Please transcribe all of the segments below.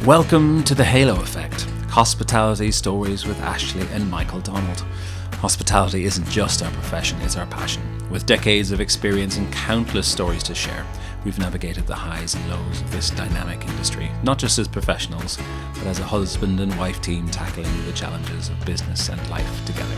Welcome to the Halo Effect, hospitality stories with Ashley and Michael Donald. Hospitality isn't just our profession, it's our passion. With decades of experience and countless stories to share, we've navigated the highs and lows of this dynamic industry, not just as professionals, but as a husband and wife team tackling the challenges of business and life together.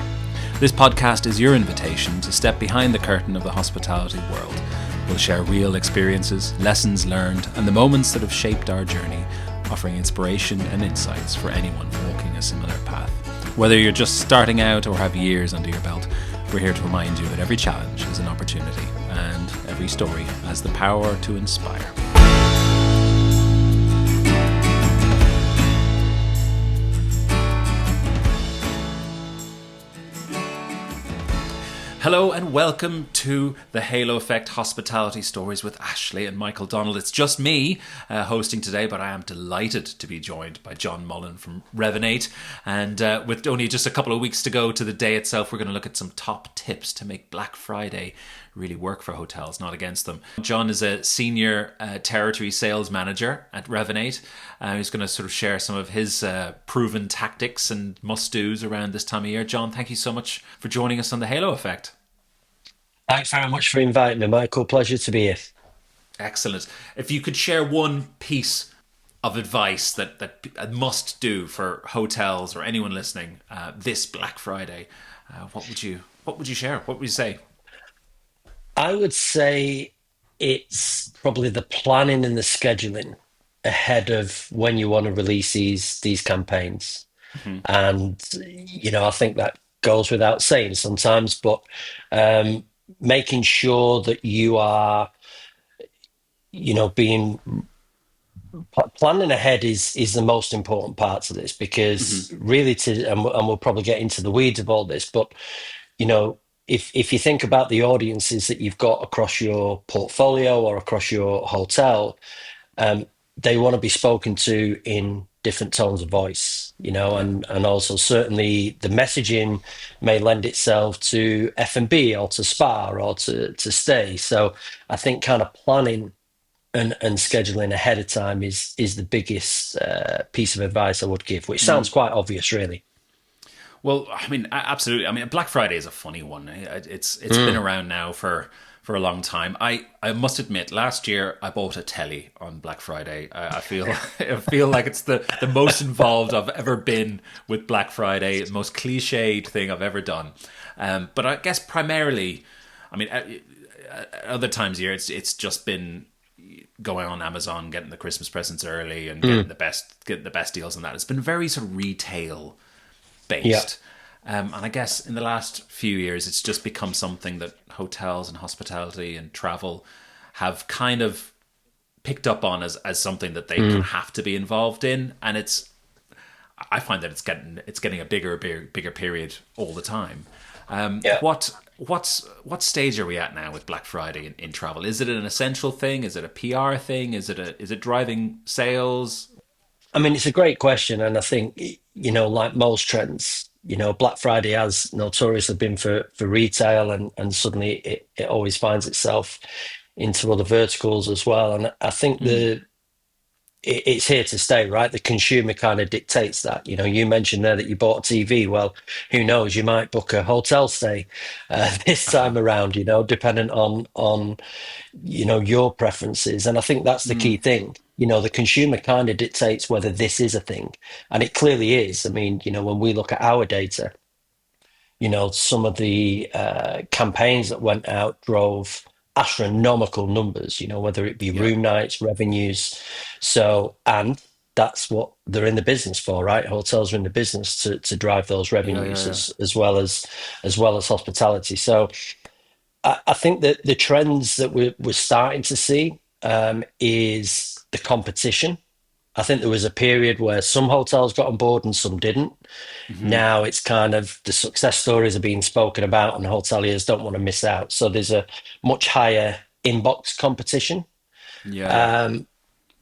This podcast is your invitation to step behind the curtain of the hospitality world. We'll share real experiences, lessons learned, and the moments that have shaped our journey, offering inspiration and insights for anyone walking a similar path. Whether you're just starting out or have years under your belt, we're here to remind you that every challenge is an opportunity and every story has the power to inspire. Hello and welcome to the Halo Effect Hospitality Stories with Ashley and Michael Donald. It's just me hosting today, but I am delighted to be joined by John Mullen from Revenate. And with only just a couple of weeks to go to the day itself, we're going to look at some top tips to make Black Friday really work for hotels, not against them. John is a senior territory sales manager at Revenate. He's going to sort of share some of his proven tactics and must-dos around this time of year. John, thank you so much for joining us on the Halo Effect. Thanks very much for inviting me, Michael. Pleasure to be here. Excellent. If you could share one piece of advice that a must do for hotels or anyone listening this Black Friday, what would you share? What would you say? I would say it's probably the planning and the scheduling ahead of when you want to release these campaigns. Mhm. And I think that goes without saying sometimes, but um, making sure that you are, being planning ahead is the most important part of this because Mhm. really and we'll probably get into the weeds of all this, but you know, if you think about the audiences that you've got across your portfolio or across your hotel, um, they want to be spoken to in different tones of voice, Yeah. and also certainly the messaging may lend itself to F&B or to spa or to stay. So I think kind of planning and scheduling ahead of time is the biggest piece of advice I would give, which sounds Mm. quite obvious, really. Well, I mean, absolutely. I mean, Black Friday is a funny one. It's been Mm. around now for a long time. I must admit, last year I bought a telly on Black Friday. I feel I feel like it's the most involved I've ever been with Black Friday, the most cliched thing I've ever done. But I guess primarily, I mean, other times a year it's just been going on Amazon, getting the Christmas presents early, and Mm. getting the best deals on that. It's been very sort of retail Yeah. based. And I guess in the last few years, it's just become something that hotels and hospitality and travel have kind of picked up on as something that they kind Mm. of have to be involved in. And I find that it's getting a bigger period all the time. Yeah. What stage are we at now with Black Friday in travel? Is it an essential thing? Is it a PR thing? Is it driving sales? I mean, it's a great question, and I think like most trends, Black Friday has notoriously been for retail, and suddenly it always finds itself into other verticals as well. And I think Mm, it's here to stay, right? The consumer kind of dictates that. You mentioned there that you bought a TV. Well, who knows? You might book a hotel stay this uh-huh. time around. Dependent on your preferences. And I think that's the Mm, key thing. The consumer kind of dictates whether this is a thing, and it clearly is. I mean, when we look at our data, some of the campaigns that went out drove astronomical numbers, whether it be yeah. room nights, revenues. So, and that's what they're in the business for, right? Hotels are in the business to drive those Yeah, revenues yeah, yeah. as well as hospitality. So I think that the trends that we're starting to see is the competition. I think there was a period where some hotels got on board and some didn't. Hmm. Now it's kind of the success stories are being spoken about, and hoteliers don't want to miss out. So there's a much higher inbox competition. Yeah, yeah. Um,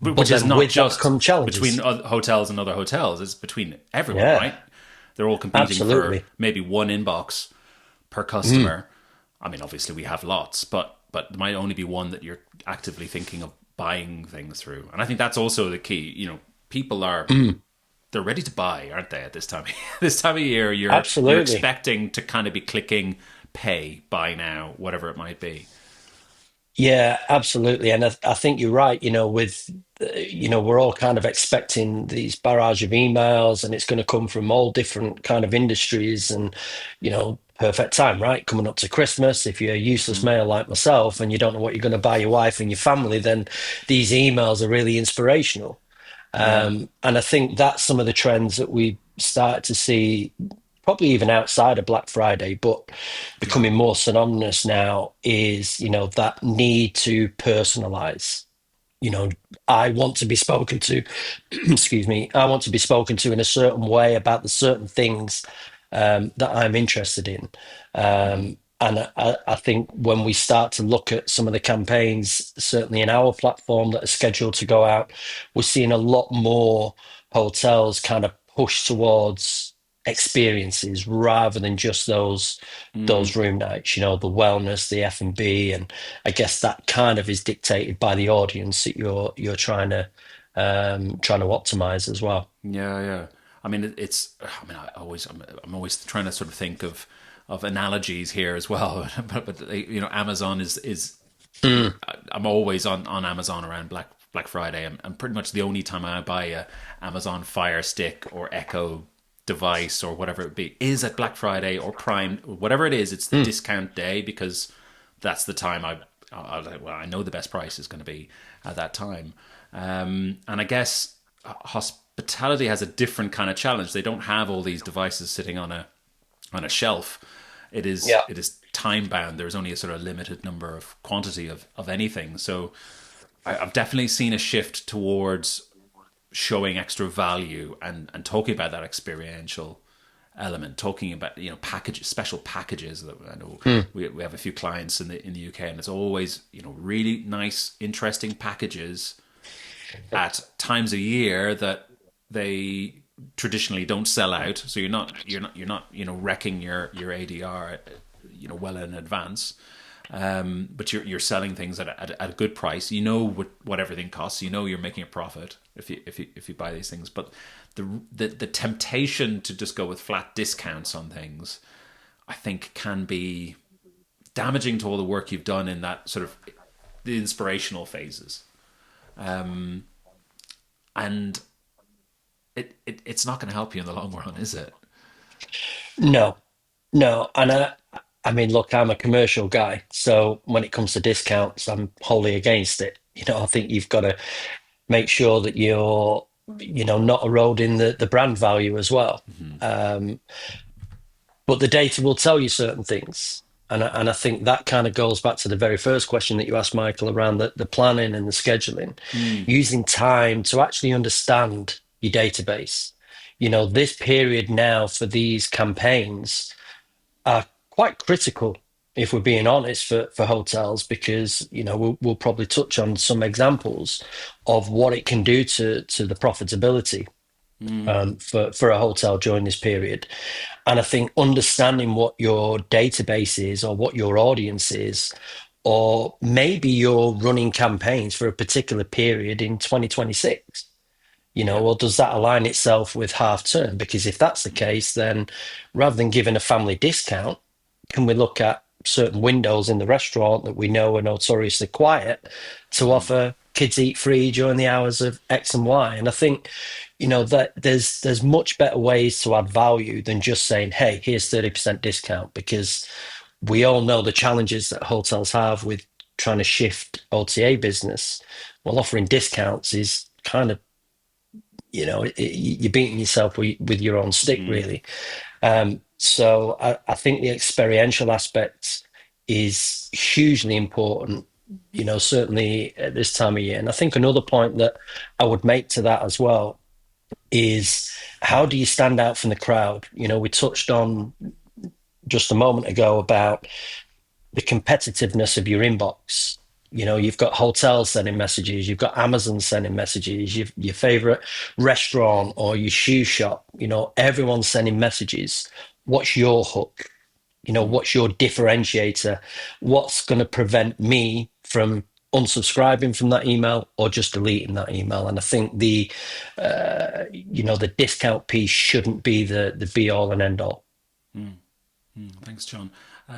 but Which is then not with that just come between challenges. hotels and other hotels; it's between everyone, Yeah, right? They're all competing for absolutely. maybe one inbox per Mm, customer. I mean, obviously we have lots, but there might only be one that you're actively thinking of buying things through. And I think that's also the key. people are Mm, they're ready to buy, aren't they? At this time, this time of year, you're absolutely. expecting to kind of be clicking pay, buy now, whatever it might be. Yeah, absolutely. And I think you're right. We're all kind of expecting these barrage of emails, and it's going to come from all different kind of industries. And, perfect time, right? Coming up to Christmas. If you're a useless Hmm. male like myself and you don't know what you're going to buy your wife and your family, then these emails are really inspirational. Yeah, And I think that's some of the trends that we start to see, probably even outside of Black Friday, but yeah. becoming more synonymous now is, that need to personalize. You know, I want to be spoken to, excuse me, I want to be spoken to in a certain way about the certain things that I'm interested in. Hmm. And I think when we start to look at some of the campaigns, certainly in our platform that are scheduled to go out, we're seeing a lot more hotels kind of push towards experiences rather than just those Hmm. room nights, the wellness, the F&B, and I guess that kind of is dictated by the audience that you're trying to optimize as well. Yeah, yeah. I mean, it's. I mean, I'm always trying to sort of think of analogies here as well. But Amazon is. Mm, I'm always on Amazon around Black Friday. I'm pretty much the only time I buy a Amazon Fire Stick or Echo device or whatever it be is at Black Friday or Prime, whatever it is. It's the mm. discount day because that's the time well, I know the best price is going to be at that time. And I guess hospitality has a different kind of challenge. They don't have all these devices sitting on a shelf. Yeah. It is time bound. There's only a sort of limited number of quantity of anything. So I've definitely seen a shift towards showing extra value and talking about that experiential element, talking about packages, special packages. That I know Mm. we have a few clients in the UK, and it's always really nice, interesting packages at times of year that they traditionally don't sell out. So you're not wrecking your ADR well in advance. But you're selling things at a good price. You know what everything costs. You know you're making a profit if you buy these things. But the temptation to just go with flat discounts on things, I think, can be damaging to all the work you've done in that sort of the inspirational phases. And it's not going to help you in the long run, is it? No, no. And I mean, look, I'm a commercial guy, so when it comes to discounts, I'm wholly against it. I think you've got to make sure that you're, not eroding the brand value as well. Hmm. Um, but the data will tell you certain things. And I think that kind of goes back to the very first question that you asked, Michael, around the planning and the scheduling, Mm. using time to actually understand your database. This period now for these campaigns are quite critical, if we're being honest, for hotels, because we'll probably touch on some examples of what it can do to the profitability Mm. for a hotel during this period. And I think understanding what your database is or what your audience is, or maybe you're running campaigns for a particular period in 2026. Yeah. Or does that align itself with half term? Because if that's the case, then rather than giving a family discount, can we look at certain windows in the restaurant that we know are notoriously quiet to Mm. offer kids eat free during the hours of X and Y? And I think, that there's much better ways to add value than just saying, hey, here's 30% discount, because we all know the challenges that hotels have with trying to shift OTA business. Well, offering discounts is kind of, you're beating yourself with your own stick, Mm. really. So I think the experiential aspect is hugely important, certainly at this time of year. And I think another point that I would make to that as well is, how do you stand out from the crowd? We touched on just a moment ago about the competitiveness of your inbox. You've got hotels sending messages, you've got Amazon sending messages, your favorite restaurant or your shoe shop, everyone's sending messages. What's your hook? Mm. What's your differentiator? What's going to prevent me from unsubscribing from that email or just deleting that email. And I think the discount piece shouldn't be the be all and end all. Thanks, John.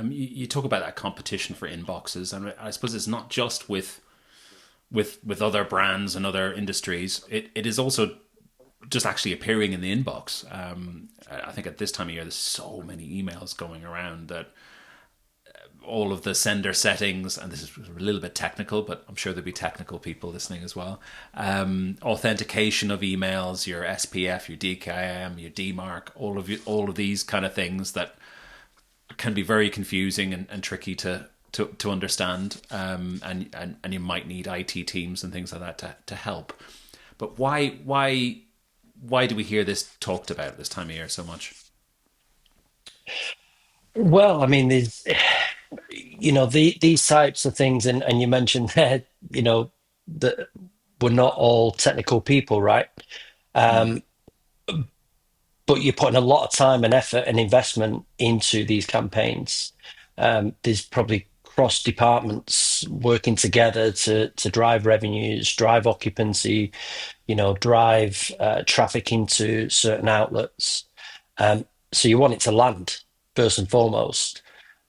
You talk about that competition for inboxes, and I suppose it's not just with other brands and other industries. It is also just actually appearing in the inbox. I think at this time of year, there's so many emails going around that all of the sender settings, and this is a little bit technical, but I'm sure there'll be technical people listening as well. Authentication of emails, your SPF, your DKIM, your DMARC, all of these kind of things that can be very confusing and tricky to understand. And you might need IT teams and things like that to help. But why do we hear this talked about this time of year so much? Well, I mean, these types of things, and you mentioned there, that we're not all technical people, right? Mm, Um, but you're putting a lot of time and effort and investment into these campaigns. There's probably cross departments working together to drive revenues, drive occupancy, drive traffic into certain outlets. So you want it to land first and foremost.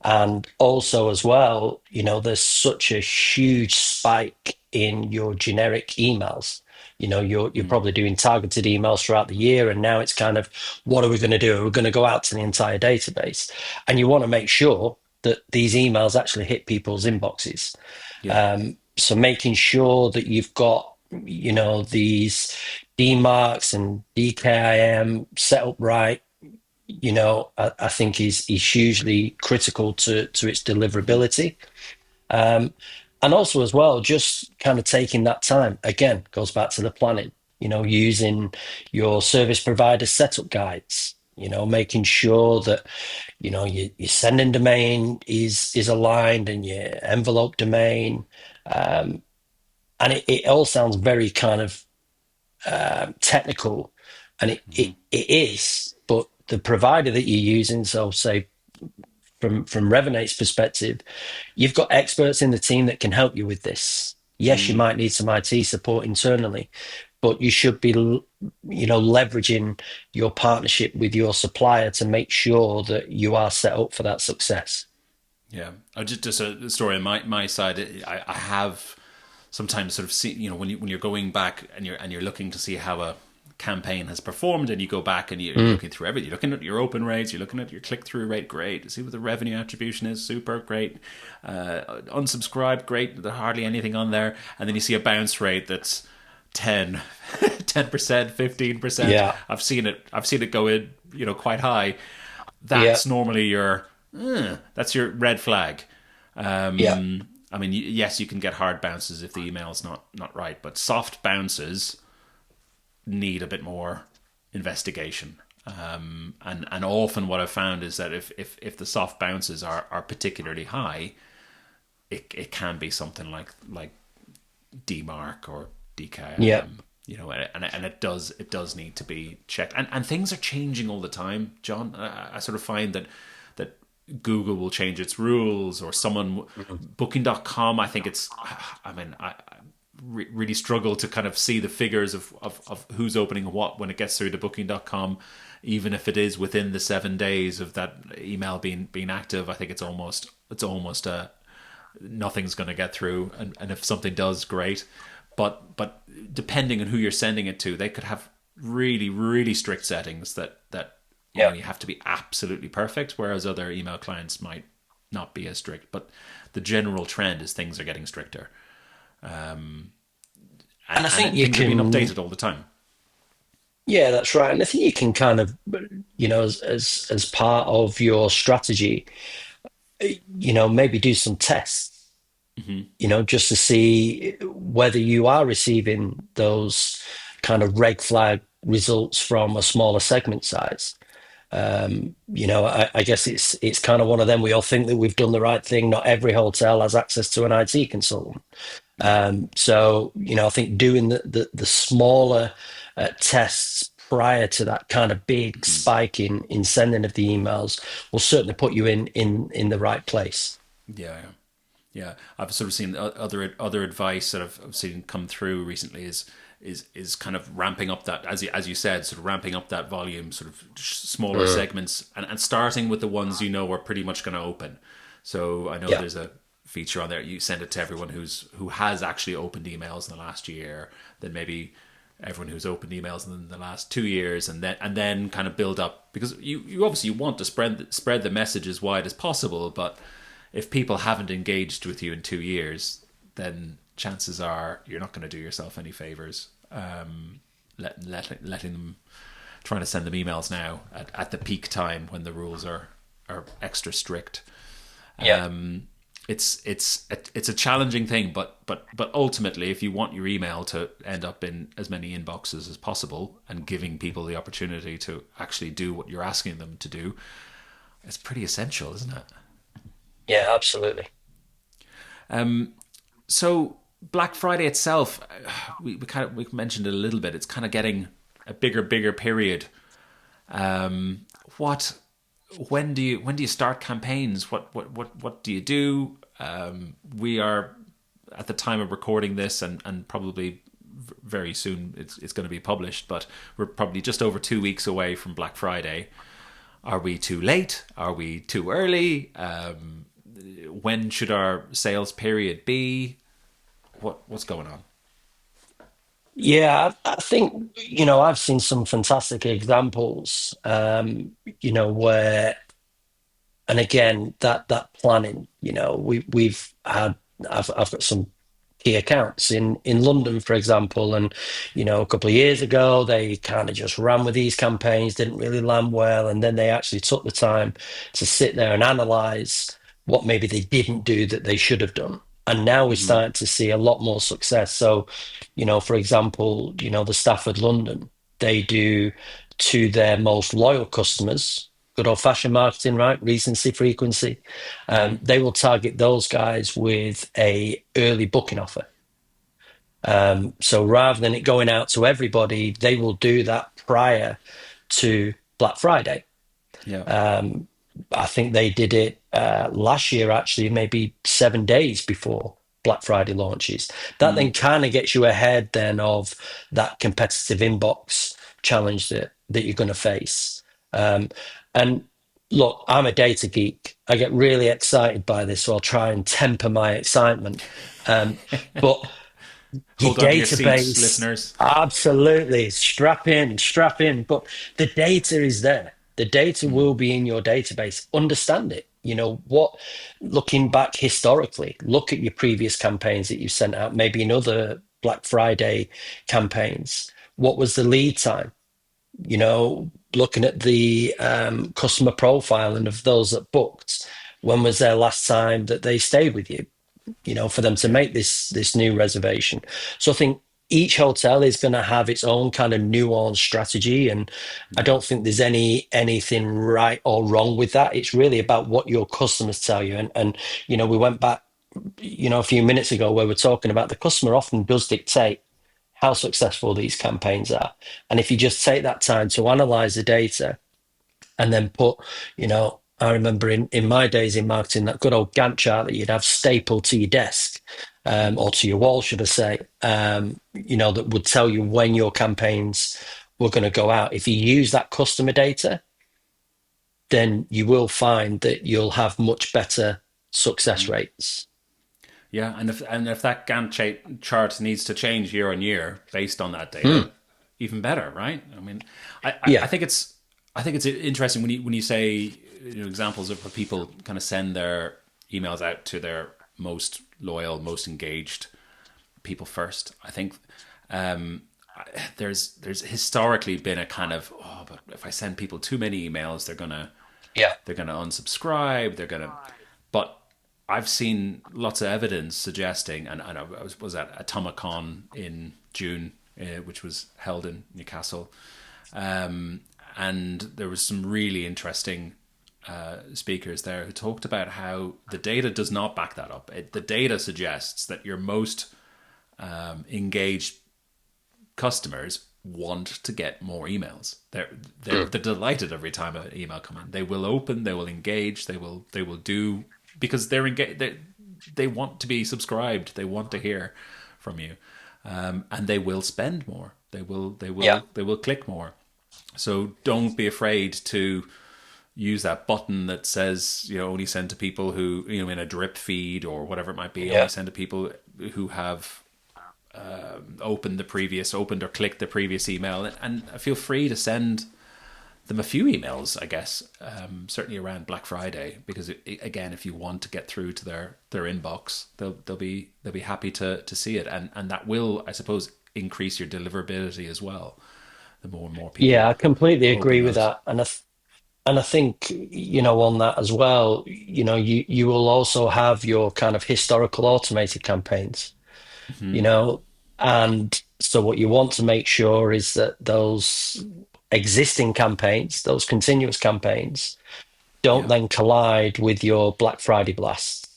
And also, as well, there's such a huge spike in your generic emails. You're mm, probably doing targeted emails throughout the year, and now it's kind of, what are we going to do? We're going to go out to the entire database, and you want to make sure that these emails actually hit people's inboxes. yeah. So making sure that you've got, these DMARCs and DKIM set up right, I think is hugely critical to its Mm-hmm. deliverability. Um, and also as well, just kind of taking that time again goes back to the planning. Using your service provider setup guides. Making sure that your sending domain is aligned and your envelope domain. Um, and it all sounds very kind of technical, and Mm-hmm. it is. But the provider that you're using, so say from Revenate's perspective, you've got experts in the team that can help you with this. Yes, you Mm, might need some IT support internally, but you should be, leveraging your partnership with your supplier to make sure that you are set up for that success. yeah. Just a story on my side. I have sometimes sort of see, when you're going back and you're looking to see how a campaign has performed, and you go back and you're Mm, looking through everything. You're looking at your open rates, you're looking at your click through rate, great. See what the revenue attribution is, super great. Unsubscribe, great. There's hardly anything on there, and then you see a bounce rate that's 10 10%, 15%. yeah, I've seen it go in, quite high. yeah, That's normally that's your red flag. yeah, I mean, yes, you can get hard bounces if the email's not right, but soft bounces need a bit more investigation. And often what I've found is that if the soft bounces are particularly high, it can be something like DMARC or yeah, DKIM, and it does need to be checked. And things are changing all the time, John. I sort of find that Google will change its rules, or someone Booking.com. I think it's. I mean, I really struggle to kind of see the figures of who's opening what when it gets through to Booking.com, even if it is within the 7 days of that email being active. I think it's almost nothing's going to get through, and if something does, great. But depending on who you're sending it to, they could have really really strict settings that yeah. you have to be absolutely perfect, whereas other email clients might not be as strict. But the general trend is things are getting stricter, And I think you things are being can, updated all the time. yeah, that's right. And I think you can kind of, as part of your strategy, maybe do some tests, Hmm. just to see whether you are receiving those kind of red flag results from a smaller segment size. I guess it's kind of one of them. We all think that we've done the right thing. Not every hotel has access to an IT consultant. Yeah. So, I think doing the smaller tests prior to that kind of big Hmm. spike in sending of the emails will certainly put you in the right place. Yeah, yeah. Yeah, I've sort of seen other advice that I've seen come through recently is kind of ramping up that, as you said, sort of ramping up that volume, sort of smaller Mm. segments, and starting with the ones you know are pretty much going to open. So I know Yeah. there's a feature on there. You send it to everyone who has actually opened emails in the last year, then maybe everyone who's opened emails in the last 2 years, and then kind of build up, because you obviously want to spread the message as wide as possible, but if people haven't engaged with you in 2 years, then chances are you're not going to do yourself any favors. Letting them, trying to send them emails now at the peak time when the rules are extra strict. Yeah. It's a challenging thing, but ultimately, if you want your email to end up in as many inboxes as possible and giving people the opportunity to actually do what you're asking them to do, it's pretty essential, isn't it? Yeah, absolutely. So Black Friday itself, we mentioned it a little bit. It's kind of getting a bigger period. What when do you start campaigns? What do you do? We are at the time of recording this, and probably very soon it's going to be published. But we're probably just over 2 weeks away from Black Friday. Are we too late? Are we too early? When should our sales period be? What's going on? Yeah, I think, I've seen some fantastic examples, where, and again, that planning, we've had, I've got some key accounts in London, for example, and a couple of years ago they kind of just ran with these campaigns, didn't really land well, and then they actually took the time to sit there and analyze what maybe they didn't do that they should have done. And now we're Hmm. starting to see a lot more success. So, for example, the Stafford London, they do to their most loyal customers, good old fashioned marketing, right? Recency, frequency. Hmm. They will target those guys with a early booking offer. So rather than it going out to everybody, they will do that prior to Black Friday. Yeah. Um, I think they did it last year, actually, maybe 7 days before Black Friday launches. That then Mm. kind of gets you ahead then of that competitive inbox challenge that you're going to face. And look, I'm a data geek. I get really excited by this, so I'll try and temper my excitement. But your Hold on to your seats, database, listeners. absolutely. Strap in. But the data is there. The data Mm. will be in your database. Understand it. Looking back historically, look at your previous campaigns that you sent out, maybe in other Black Friday campaigns. What was the lead time? Looking at the customer profile and of those that booked, when was their last time that they stayed with you? For them to Yeah. make this new reservation. So I think each hotel is going to have its own kind of nuanced strategy, and I Mm. don't think there's anything right or wrong with that. It's really about what your customers tell you. And we went back, a few minutes ago where we're talking about the customer often does dictate how successful these campaigns are. And if you just take that time to analyze the data and then put, I remember in my days in marketing, that good old Gantt chart that you'd have stapled to your desk, or to your wall, should I say, that would tell you when your campaigns were going to go out. If you use that customer data, then you will find that you'll have much better success Mm. rates. Yeah, and if that chart needs to change year on year based on that Hmm. data, even better, right? I mean, I Yeah. think it's interesting when you say, examples of where people kind of send their emails out to their most loyal, most engaged people first. I think there's historically been a kind of, but if I send people too many emails, Yeah. they're gonna unsubscribe. But I've seen lots of evidence suggesting, and I was at Atomicon in June, which was held in Newcastle, and there was some really interesting speakers there who talked about how the data does not back that up. The data suggests that your most engaged customers want to get more emails. They're delighted every time an email comes in. They will open, they will engage, they will do, because they're engaged. they want to be subscribed. They want to hear from you, and they will spend more. Yeah. They will click more. So don't be afraid to use that button that says, only send to people who, in a drip feed or whatever it might be, only Yeah. send to people who have opened or clicked the previous email, and feel free to send them a few emails, I guess, certainly around Black Friday, because again, if you want to get through to their inbox, they'll be happy to see it, and that will, I suppose, increase your deliverability as well. The more and more Yeah, people I completely open agree with those. that. And I think, on that as well, you will also have your kind of historical automated campaigns, you know, and so what you want to make sure is that those existing campaigns, those continuous campaigns, don't Yeah, then collide with your Black Friday blasts,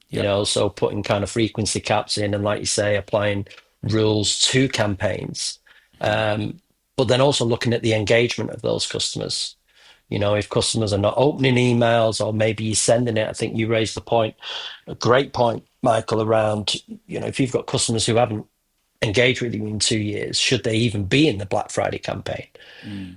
yeah, so putting kind of frequency caps in and, like you say, applying rules to campaigns. Um, but then also looking at the engagement of those customers. If customers are not opening emails, or maybe you're sending it. I think you raised the point, a great point, Michael, around, if you've got customers who haven't engaged with you in 2 years, should they even be in the Black Friday campaign?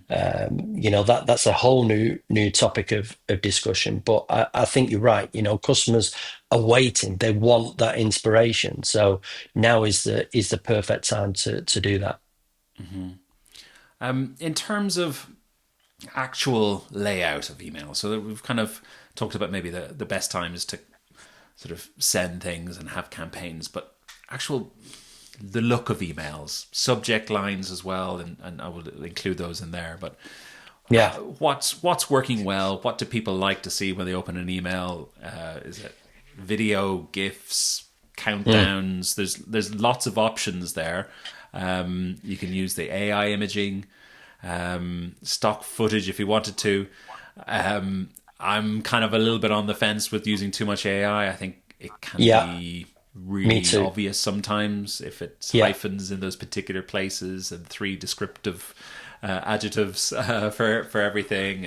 That's a whole new topic of discussion. But I think you're right. Customers are waiting; they want that inspiration. So now is the perfect time to do that. in terms of actual layout of email, so that we've kind of talked about maybe the best times to sort of send things and have campaigns, but actual the look of emails, subject lines as well, and I will include those in there. But Yeah, what's working well? What do people like to see when they open an email? Is it video, gifs, Mm. countdowns? There's lots of options there. You can use the AI imaging, stock footage if you wanted to. I'm kind of a little bit on the fence with using too much AI. I think it can Yeah, be me really too. obvious sometimes if it's Yeah. hyphens in those particular places and three descriptive adjectives for everything,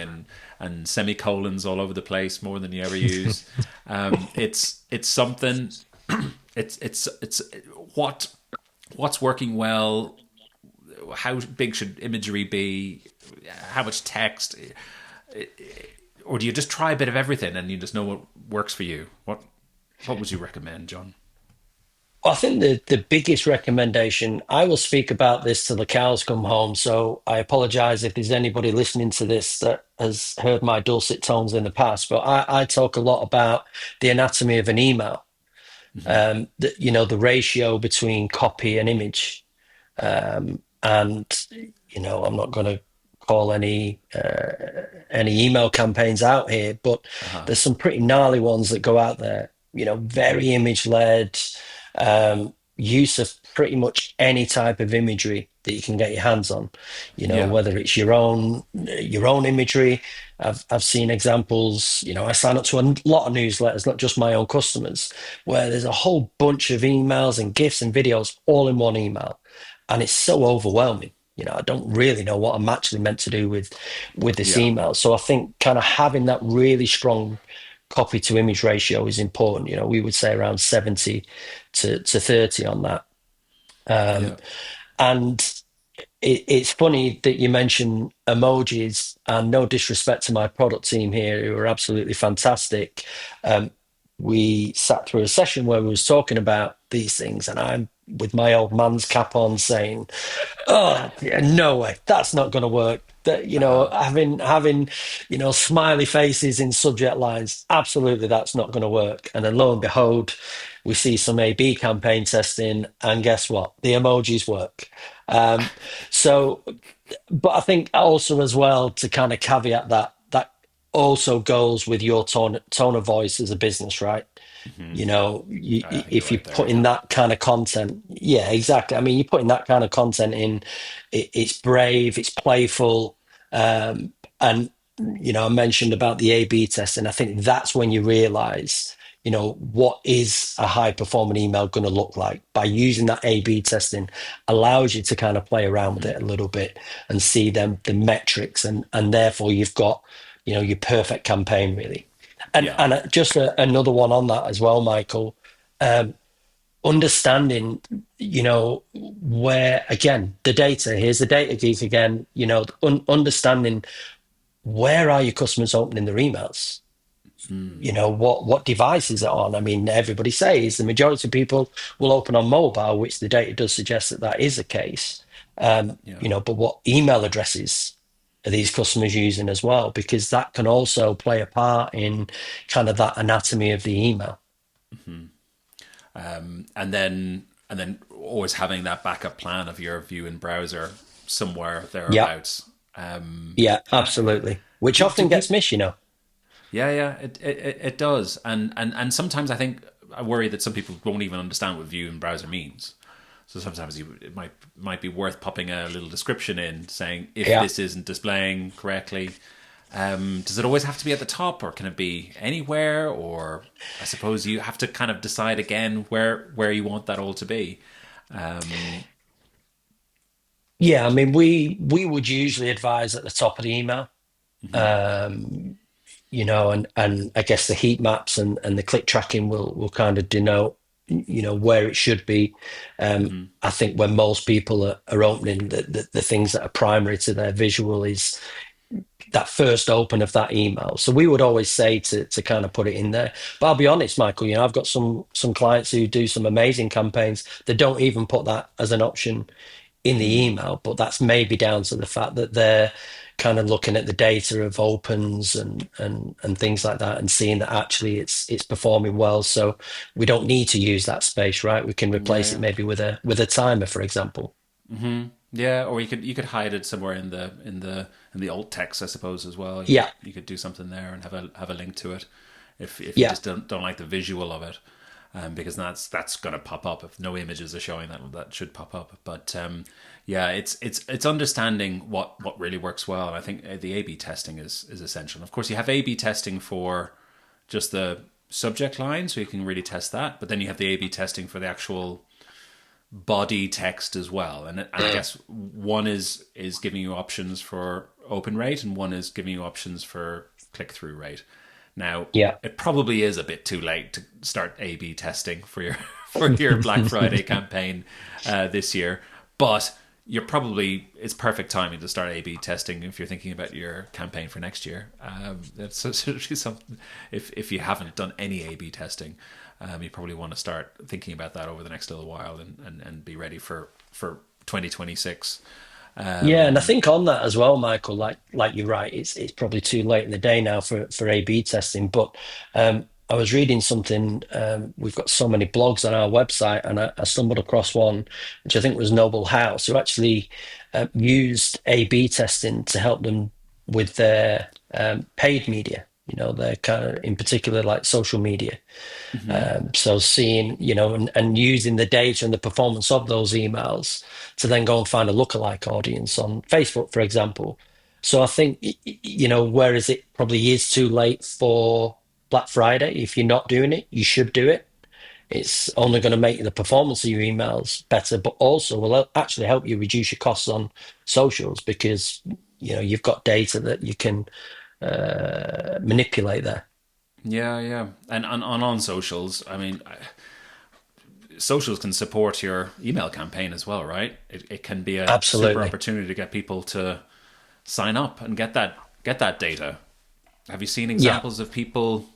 and semicolons all over the place more than you ever use. It's something. It's what's working well. How big should imagery be? How much text? Or do you just try a bit of everything and you just know what works for you? What would you recommend, John? I think the biggest recommendation, I will speak about this till the cows come home. So I apologize if there's anybody listening to this that has heard my dulcet tones in the past, but I talk a lot about the anatomy of an email, the ratio between copy and image. And I'm not going to call any email campaigns out here, but there's some pretty gnarly ones that go out there. Very image led, use of pretty much any type of imagery that you can get your hands on. Yeah. Whether it's your own imagery. I've seen examples. I sign up to a lot of newsletters, not just my own customers, where there's a whole bunch of emails and GIFs and videos all in one email, and it's so overwhelming. I don't really know what I'm actually meant to do with this Yeah. email. So I think kind of having that really strong copy to image ratio is important. We would say around 70 to 30 on that. Yeah. And it's funny that you mention emojis, and no disrespect to my product team here, who are absolutely fantastic. Um, we sat through a session where we was talking about these things, and I'm with my old man's cap on saying, "Oh, yeah, no way, that's not going to work." That having smiley faces in subject lines, absolutely, that's not going to work. And then lo and behold, we see some A/B campaign testing, and guess what? The emojis work. Um, so, but I think also as well, to kind of caveat that also goes with your tone of voice as a business, right? I think you're If you right there. put in Yeah. that kind of content, yeah, exactly. I mean, you're putting that kind of content in, it's brave, it's playful, and I mentioned about the A/B test, and I think that's when you realize, what is a high performing email going to look like. By using that A/B testing, allows you to kind of play around with it a little bit and see the metrics, and therefore you've got, your perfect campaign really. And Yeah. and just another one on that as well, Michael. Understanding, where again the data. Here's the data geek again. Understanding where are your customers opening their emails. What device is it on? I mean, everybody says the majority of people will open on mobile, which the data does suggest that that is the case. Yeah. But what email addresses are these customers using as well? Because that can also play a part in kind of that anatomy of the email. And then always having that backup plan of your view in browser somewhere Yeah, thereabouts. yeah, Uh, absolutely. Which do often gets people? missed. Yeah, yeah, it does, and sometimes I worry that some people won't even understand what view in browser means. So sometimes it might be worth popping a little description in saying if Yeah. this isn't displaying correctly. Does it always have to be at the top, or can it be anywhere? Or I suppose you have to kind of decide again where you want that all to be. Yeah, I mean, we would usually advise at the top of the email. And I guess the heat maps and the click tracking will kind of denote, where it should be. I think when most people are opening the things that are primary to their visual is that first open of that email. So we would always say to kind of put it in there. But I'll be honest, Michael, I've got some clients who do some amazing campaigns that don't even put that as an option in the email, but that's maybe down to the fact that they're kind of looking at the data of opens and things like that and seeing that actually it's performing well. So we don't need to use that space, right? We can Yeah, replace it yeah. maybe with a timer, for example. Yeah, or you could hide it somewhere in the alt text, I suppose, as well. You could Yeah, you could do something there and have a link to it, if you yeah, just don't like the visual of it, because that's going to pop up if no images are showing that should pop up. But yeah, it's understanding what really works well. And I think the A/B testing is essential. And of course, you have A/B testing for just the subject line, so you can really test that. But then you have the A/B testing for the actual body text as well. And I guess one is giving you options for open rate, and one is giving you options for click through rate. Now, yeah. it probably is a bit too late to start A/B testing for your for your Black Friday campaign this year, but it's perfect timing to start A/B testing if you're thinking about your campaign for next year. That's certainly something. If you haven't done any A/B testing, you probably want to start thinking about that over the next little while, and be ready for 2026. Yeah, and I think on that as well, Michael, like you're right, it's probably too late in the day now for A/B testing. But I was reading something. We've got so many blogs on our website, and I stumbled across one which I think was Noble House, who actually used A/B testing to help them with their paid media. Their kind of in particular like social media. Hmm. So seeing, and using the data and the performance of those emails to then go and find a lookalike audience on Facebook, for example. So I think, whereas it probably is too late for Black Friday, if you're not doing it, you should do it. It's only going to make the performance of your emails better, but also will actually help you reduce your costs on socials because, you've got data that you can manipulate there. Yeah, yeah, and on socials, I mean, socials can support your email campaign as well, right? It can be a super Absolutely. opportunity to get people to sign up and get that data. Have you seen Yeah. examples of people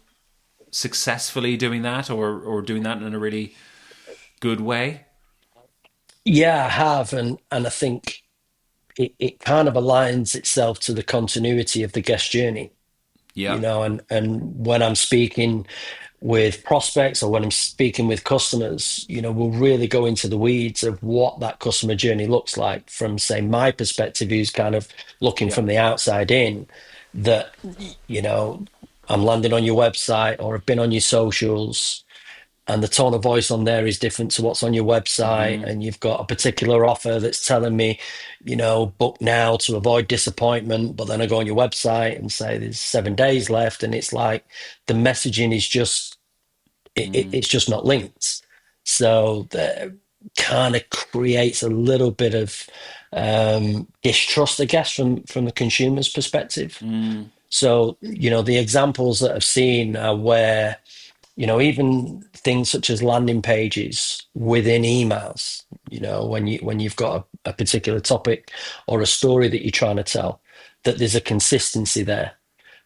successfully doing that, or doing that in a really good way? Yeah, I have, and I think it kind of aligns itself to the continuity of the guest journey, Yeah. and when I'm speaking with prospects or when I'm speaking with customers, we'll really go into the weeds of what that customer journey looks like from, say, my perspective, who's kind of looking Yeah. from the outside in, that, you know, I'm landing on your website or I've been on your socials and the tone of voice on there is different to what's on your website, Hmm. and you've got a particular offer that's telling me, book now to avoid disappointment, but then I go on your website and say there's 7 days left, and it's like the messaging is just it's just not linked. So that kind of creates a little bit of distrust, I guess, from the consumer's perspective. Mm. So, the examples that I've seen are where even things such as landing pages within emails, when you've got a particular topic or a story that you're trying to tell, that there's a consistency there.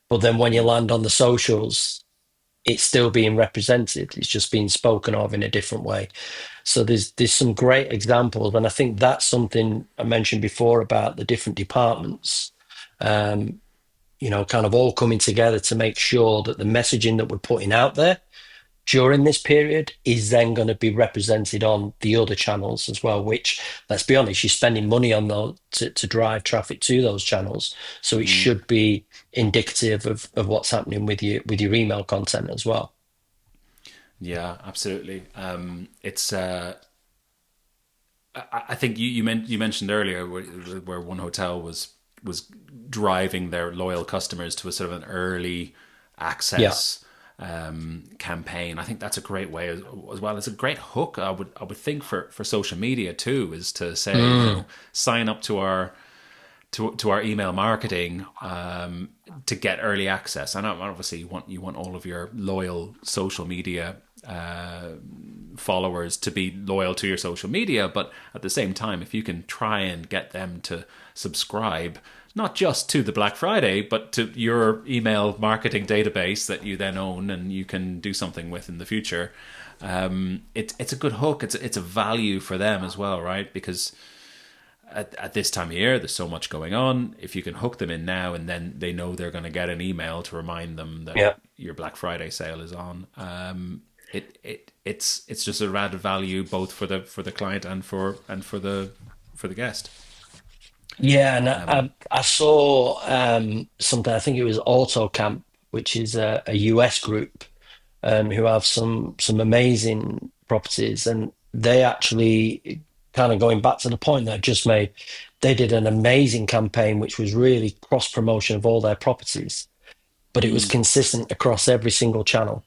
But then when you Mm. land on the socials, it's still being represented. It's just being spoken of in a different way. So there's some great examples, and I think that's something I mentioned before about the different departments. Um, kind of all coming together to make sure that the messaging that we're putting out there during this period is then going to be represented on the other channels as well, which, let's be honest, you're spending money on those to drive traffic to those channels. So it Mm. should be indicative of what's happening with your email content as well. Yeah, absolutely. It's I think you mentioned earlier where one hotel was driving their loyal customers to a sort of an early Yeah. access campaign. I think that's a great way as well. It's a great hook. I would think for social media too, is to say, Mm. sign up to our email marketing to get early access. And obviously you want all of your loyal social media followers to be loyal to your social media, but at the same time, if you can try and get them to subscribe not just to the Black Friday, but to your email marketing database that you then own and you can do something with in the future, it's a good hook. It's a value for them as well, right? Because at this time of year, there's so much going on. If you can hook them in now, and then they know they're going to get an email to remind them that Yeah. your Black Friday sale is on, it's just a added value both for the client and for the guest. Yeah, and I saw something. I think it was AutoCamp, which is a US group who have some amazing properties, and they actually, kind of going back to the point that I just made, they did an amazing campaign which was really cross promotion of all their properties, but it was Mm. consistent across every single channel.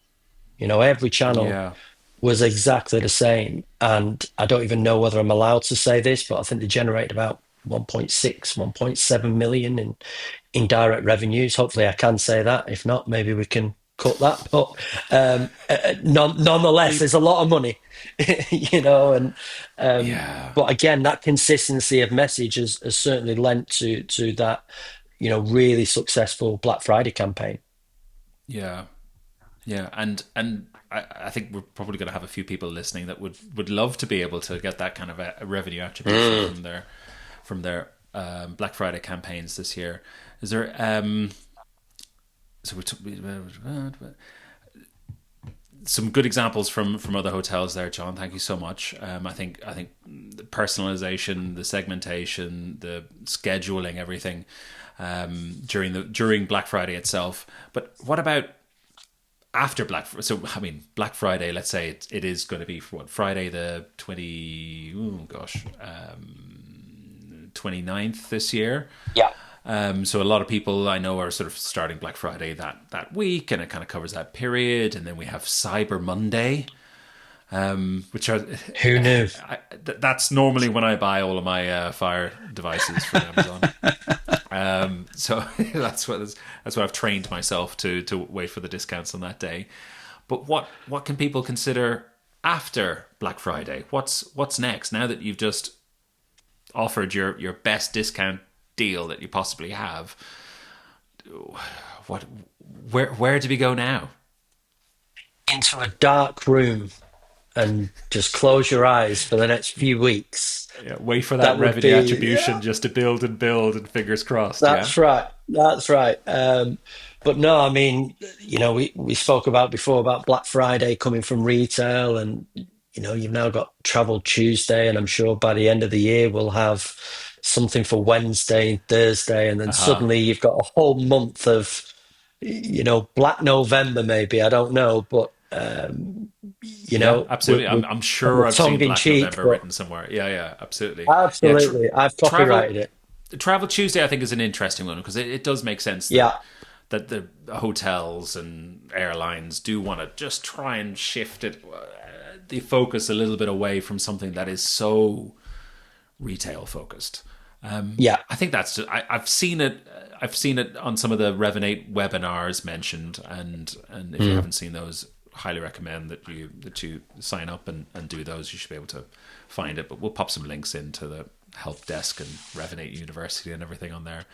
Every channel Yeah. was exactly the same. And I don't even know whether I'm allowed to say this, but I think they generated about 1.6, 1.7 million in direct revenues. Hopefully I can say that. If not, maybe we can cut that. But nonetheless, Beep. there's a lot of money, and Yeah. but again, that consistency of message has certainly lent to that, really successful Black Friday campaign. Yeah. Yeah, and I think we're probably going to have a few people listening that would love to be able to get that kind of a revenue attribution Mm. from their Black Friday campaigns this year. Is there so we took some good examples from other hotels there, John. Thank you so much. I think the personalization, the segmentation, the scheduling, everything during Black Friday itself. But what about after so I mean Black Friday, let's say it is going to be for what, Friday the 29th this year. Yeah. So a lot of people I know are sort of starting Black Friday that week, and it kind of covers that period. And then we have Cyber Monday, which are Who knew? that's normally when I buy all of my fire devices from Amazon. So that's what I've trained myself to wait for the discounts on that day. But what can people consider after Black Friday? What's next now that you've just offered your best discount deal that you possibly have? What where do we go now? Into a dark room and just close your eyes for the next few weeks. Yeah, wait for that That would revenue be, yeah, attribution just to build and build, and fingers crossed. Yeah. that's right. That's right. But no, I mean, we spoke about before about Black Friday coming from retail, and you've now got Travel Tuesday, and I'm sure by the end of the year we'll have something for Wednesday and Thursday, and then Uh-huh. suddenly you've got a whole month of, Black November, maybe, I don't know, but Yeah, we're, absolutely. I'm we're I'm kind sure of I've seen tongue in Black cheek, November but written somewhere. Yeah, yeah, absolutely. Yeah, absolutely, I've copyrighted travel it. Travel Tuesday I think is an interesting one because it does make sense that Yeah, the hotels and airlines do want to just try and shift the focus a little bit away from something that is so retail focused. yeah, I think that's just, I've seen it. I've seen it on some of the Revenate webinars mentioned, and if you mm, haven't seen those, highly recommend that you sign up and do those. You should be able to find it, but we'll pop some links into the help desk and Revenate University and everything on there,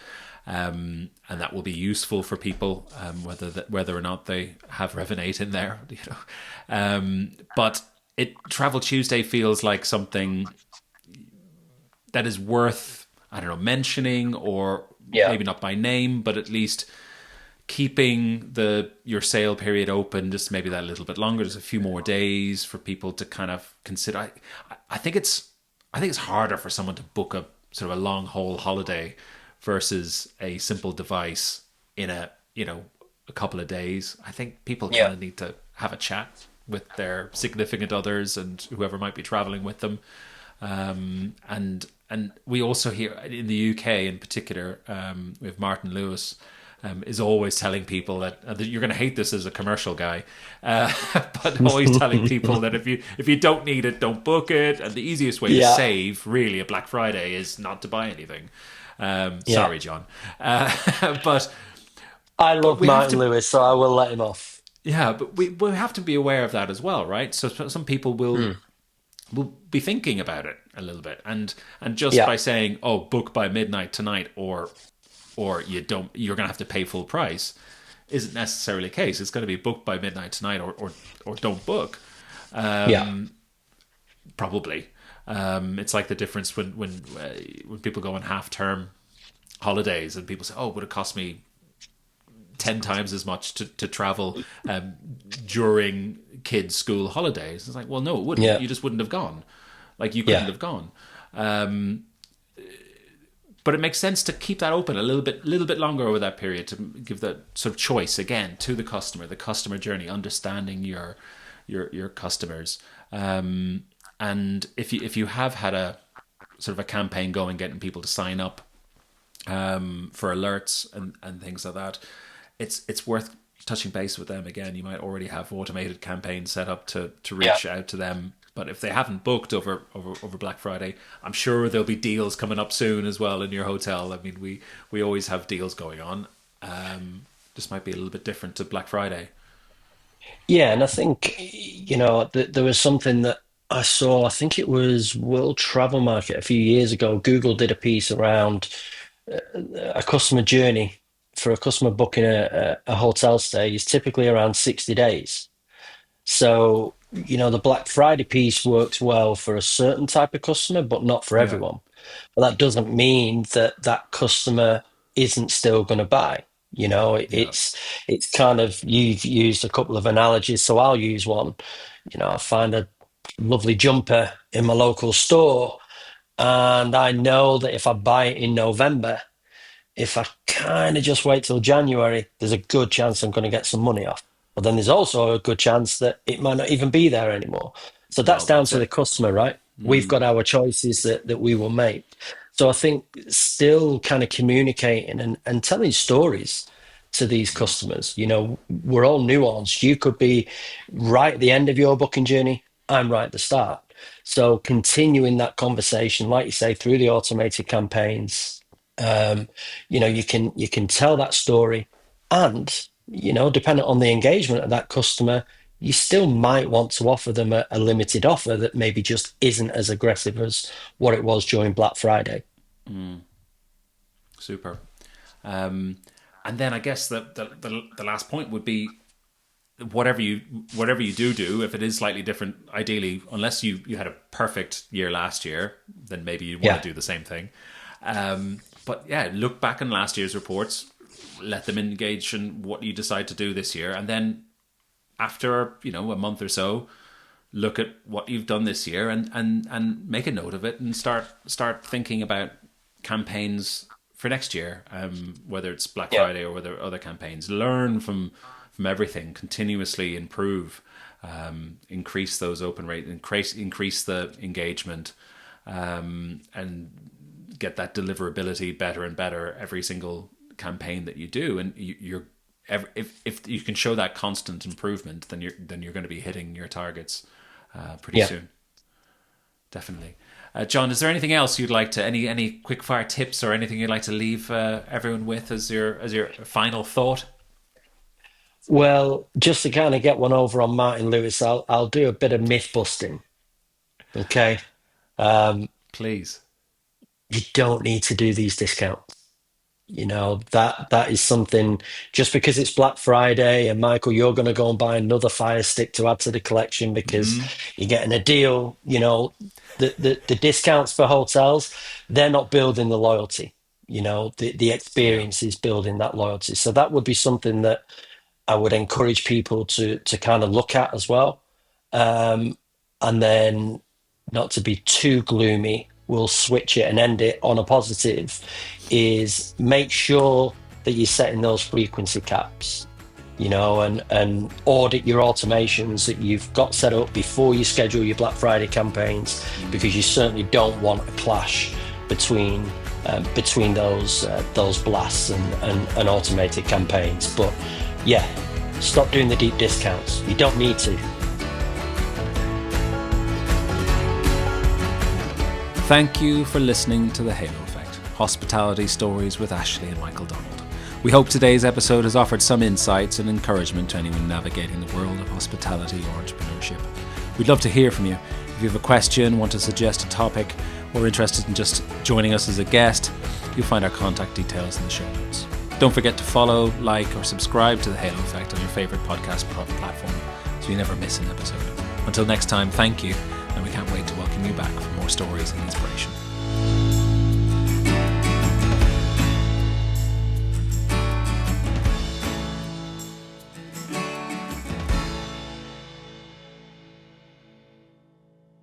and that will be useful for people, whether or not they have Revenate in there, but Travel Tuesday feels like something that is worth, I don't know, mentioning, or Yeah. maybe not by name, but at least keeping your sale period open just maybe that little bit longer. There's a few more days for people to kind of consider. I think it's harder for someone to book a sort of a long haul holiday versus a simple device in a couple of days. I think people kind Yeah. of need to have a chat with their significant others and whoever might be traveling with them. And we also hear in the UK in particular, with Martin Lewis, is always telling people that you're going to hate this as a commercial guy, but always telling people that if you don't need it, don't book it. And the easiest way to Yeah. save really at Black Friday is not to buy anything. Yeah. Sorry, John, but I love we have Martin to. Lewis, so I will let him off. Yeah, but we have to be aware of that as well, right? So some people will be thinking about it a little bit, and just Yeah. by saying, "Oh, book by midnight tonight," or you're going to have to pay full price, isn't necessarily the case. It's going to be booked by midnight tonight, or don't book. Yeah. Probably, it's like the difference when people go on half term holidays and people say, "Oh, would it cost me 10 times as much to travel during kids' school holidays?" It's like, well, no, it wouldn't. Yeah. You just wouldn't have gone. Like, you couldn't Yeah. have gone. But it makes sense to keep that open a little bit longer over that period, to give that sort of choice again to the customer journey, understanding your customers. And if you have had a sort of a campaign going, getting people to sign up for alerts and things like that, it's worth touching base with them again. You might already have automated campaigns set up to reach out to them. But if they haven't booked over Black Friday, I'm sure there'll be deals coming up soon as well in your hotel. I mean, we always have deals going on. This might be a little bit different to Black Friday. Yeah, and I think, there was something that I saw, I think it was World Travel Market a few years ago. Google did a piece around a customer journey for a customer booking a hotel stay is typically around 60 days. So, the Black Friday piece works well for a certain type of customer, but not for Yeah, everyone. But that doesn't mean that that customer isn't still going to buy. yeah, It's kind of, you've used a couple of analogies, so I'll use one. I find a lovely jumper in my local store, and I know that if I buy it in November, if I kind of just wait till January, there's a good chance I'm going to get some money off. But then there's also a good chance that it might not even be there anymore. So that's well, down that's to the it. customer, right? We've got our choices that we will make. So I think still kind of communicating and telling stories to these customers. We're all nuanced. You could be right at the end of your booking journey. I'm right at the start. So continuing that conversation, like you say, through the automated campaigns, um, you can tell that story, and depending on the engagement of that customer, you still might want to offer them a limited offer that maybe just isn't as aggressive as what it was during Black Friday. Super. Um, and then I guess the last point would be, whatever you do, if it is slightly different, ideally, unless you had a perfect year last year, then maybe you want Yeah, to do the same thing. But yeah, look back on last year's reports, let them engage in what you decide to do this year, and then after a month or so, look at what you've done this year, and make a note of it, and start thinking about campaigns for next year, whether it's Black yeah, Friday or whether other campaigns. Learn from everything, continuously improve, increase those open rates, increase the engagement, and get that deliverability better and better every single campaign that you do. And if you can show that constant improvement, then you're going to be hitting your targets pretty yeah. soon. Definitely. John, is there anything else you'd like to, any quick fire tips or anything you'd like to leave everyone with as your final thought? Well, just to kind of get one over on Martin Lewis, I'll do a bit of myth busting. Okay. Um, Please. you don't need to do these discounts. That is something, just because it's Black Friday and Michael, you're going to go and buy another Fire Stick to add to the collection because you're getting a deal. The discounts for hotels, they're not building the loyalty. The Yeah. experience is building that loyalty. So that would be something that I would encourage people to kind of look at as well. Um, and then, not to be too gloomy, we'll switch it and end it on a positive, is make sure that you're setting those frequency caps, and audit your automations that you've got set up before you schedule your Black Friday campaigns, because you certainly don't want a clash between those blasts and automated campaigns. But yeah, stop doing the deep discounts. You don't need to. Thank you for listening to The Halo Effect, Hospitality Stories with Ashley and Michael Donald. We hope today's episode has offered some insights and encouragement to anyone navigating the world of hospitality or entrepreneurship. We'd love to hear from you. If you have a question, want to suggest a topic, or interested in just joining us as a guest, you'll find our contact details in the show notes. Don't forget to follow, like, or subscribe to The Halo Effect on your favourite podcast platform so you never miss an episode. Until next time, thank you, and we can't wait to welcome you back for more stories and inspiration.